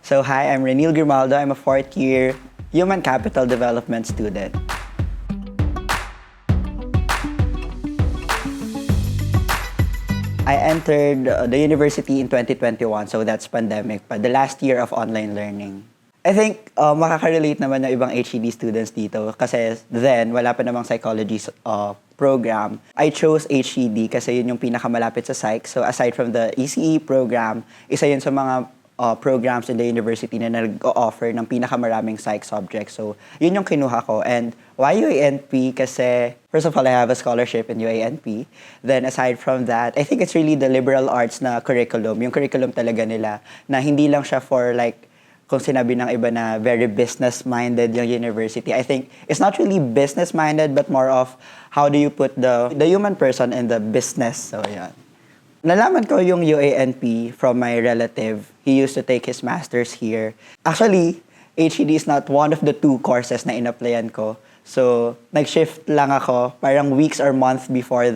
So hi, I'm Renil Grimaldo. I'm a fourth year Human Capital Development student. I entered the university in 2021, so that's pandemic, but the last year of online learning. I think makaka-relate naman yung ibang HED students dito kasi then wala pa namang psychology program. I chose HED kasi yun yung pinakamalapit sa psych. So aside from the ECE program, isa yun sa mga programs in the university na nag-offer ng pinakamaraming psych subjects. So, yun yung kinuha ko. And why UANP? Kasi, first of all, I have a scholarship in UANP. Then, aside from that, I think it's really the liberal arts na curriculum. Yung curriculum talaga nila na hindi lang siya for like, kung sinabi ng iba na very business-minded yung university. I think it's not really business-minded, but more of how do you put the human person in the business. So, yan. Nalaman ko yung UANP from my relative. He used to take his master's here. Actually, HED is not one of the two courses na in-applyan ko. So, nag-shift lang ako parang weeks or months before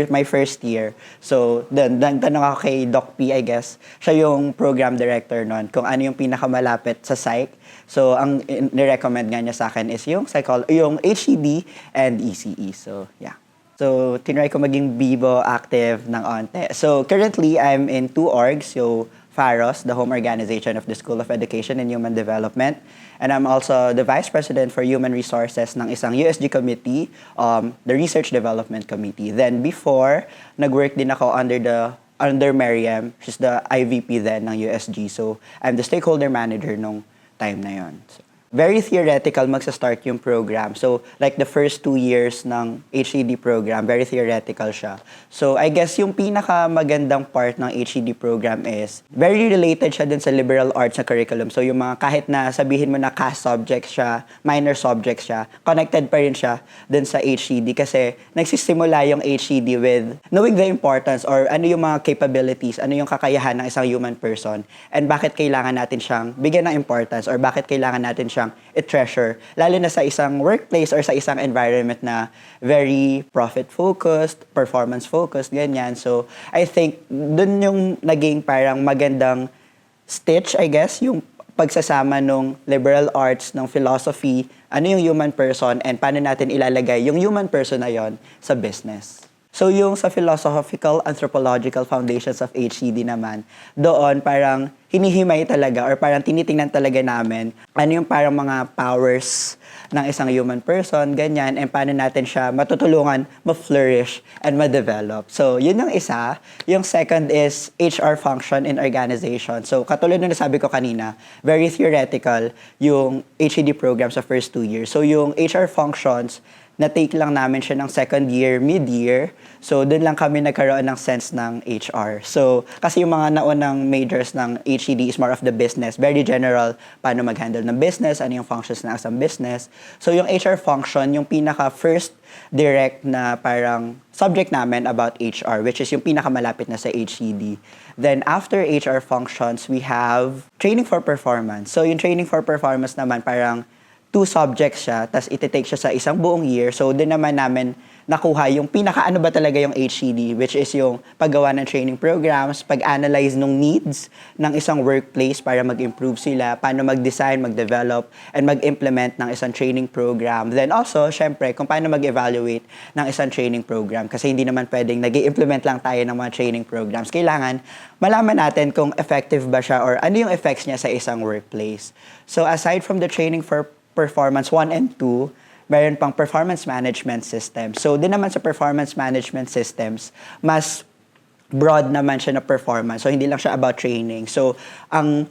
my first year. So, tanong ako kay Doc P, I guess. Siya yung program director nun, kung ano yung pinakamalapit sa psych. So, ang nirecommend nga niya sa akin is yung HED and ECE. So, yeah. So, tinry ko maging Bibo active ng onte. So, currently, I'm in 2 orgs. So, FAROS, the home organization of the School of Education and Human Development. And I'm also the Vice President for Human Resources ng isang USG committee, the Research Development Committee. Then, before, nag-work din ako under Miriam. She's the IVP then ng USG. So, I'm the stakeholder manager nung time na yon. So, very theoretical magsa-start yung program. So, like the first 2 years ng HED program, very theoretical siya. So, I guess yung pinaka-magandang part ng HED program is very related siya din sa liberal arts na curriculum. So, yung mga kahit na sabihin mo na cast subjects siya, minor subjects siya, connected pa rin siya din sa HED kasi nagsisimula yung HED with knowing the importance or ano yung mga capabilities, ano yung kakayahan ng isang human person, and bakit kailangan natin siyang bigyan ng importance or bakit kailangan natin siyang i-treasure, lalo na sa isang workplace or sa isang environment na very profit-focused, performance-focused, ganyan. So, I think dun yung naging parang magandang stitch, I guess, yung pagsasama ng liberal arts, ng philosophy, ano yung human person, and paano natin ilalagay yung human person na yon sa business. So, yung sa philosophical, anthropological foundations of HED naman, doon parang hinihimay talaga or parang tinitingnan talaga namin ano yung parang mga powers ng isang human person, ganyan, and paano natin siya matutulungan, ma-flourish, and ma-develop. So, yun yung isa. Yung second is HR function in organization. So, katulad na nasabi ko kanina, very theoretical yung HED program sa first 2 years. So, yung HR functions, na-take lang namin siya ng second year, mid-year. So, dun lang kami nagkaroon ng sense ng HR. So, kasi yung mga naunang majors ng HED is more of the business. Very general, paano mag-handle ng business, ano yung functions ng isang business. So, yung HR function, yung pinaka-first direct na parang subject namin about HR, which is yung pinakamalapit na sa HED. Then, after HR functions, we have training for performance. So, yung training for performance naman, parang 2 subjects siya, tas iti-take siya sa isang buong year. So, din naman namin nakuha yung pinaka-ano ba talaga yung HED, which is yung paggawa ng training programs, pag-analyze ng needs ng isang workplace para mag-improve sila, paano mag-design, mag-develop, and mag-implement ng isang training program. Then also, syempre, kung paano mag-evaluate ng isang training program. Kasi hindi naman pwedeng nag-i-implement lang tayo ng mga training programs. Kailangan malaman natin kung effective ba siya or ano yung effects niya sa isang workplace. So, aside from the training for performance 1 and 2, mayroon pang performance management system. So, din naman sa performance management systems, mas broad naman siya na performance. So, hindi lang siya about training. So, ang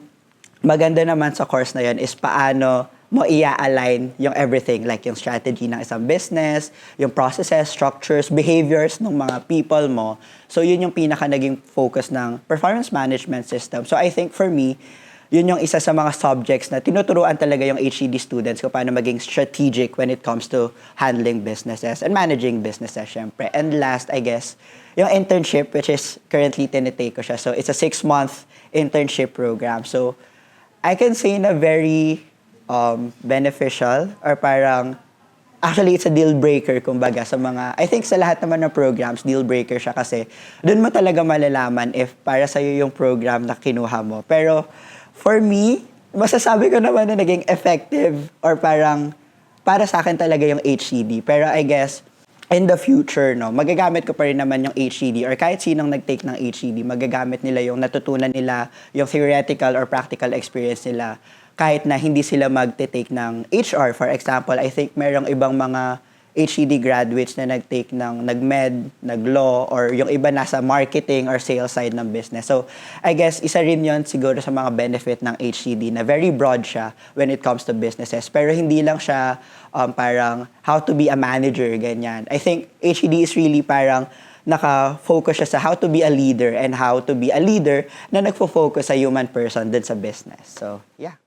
maganda naman sa course na yan is paano mo i-align yung everything, like yung strategy ng isang business, yung processes, structures, behaviors ng mga people mo. So, yun yung pinaka naging focus ng performance management system. So, I think for me, yun yung isa sa mga subjects na tinuturuan talaga yung HED students kung paano maging strategic when it comes to handling businesses and managing businesses, syempre. And last, I guess, yung internship, which is currently tinitake ko siya. So, it's a 6-month internship program. So, I can say na very beneficial or parang actually, it's a deal breaker, kumbaga, sa mga, I think sa lahat naman ng programs, deal breaker siya kasi doon mo talaga malalaman if para sa'yo yung program na kinuha mo. Pero, for me, masasabi ko naman na naging effective or parang para sa akin talaga yung HCD. Pero I guess, in the future, no, magagamit ko pa rin naman yung HCD or kahit sinong nag-take ng HCD, magagamit nila yung natutunan nila, yung theoretical or practical experience nila kahit na hindi sila mag-take ng HR. For example, I think merong ibang mga HCD graduates na nag-take ng nag-med, nag-law, or yung iba nasa marketing or sales side ng business. So, I guess, isa rin yon siguro sa mga benefit ng HCD na very broad siya when it comes to businesses. Pero hindi lang siya parang how to be a manager, ganyan. I think HCD is really parang naka-focus siya sa how to be a leader and how to be a leader na nagfo-focus sa human person dun sa business. So, yeah.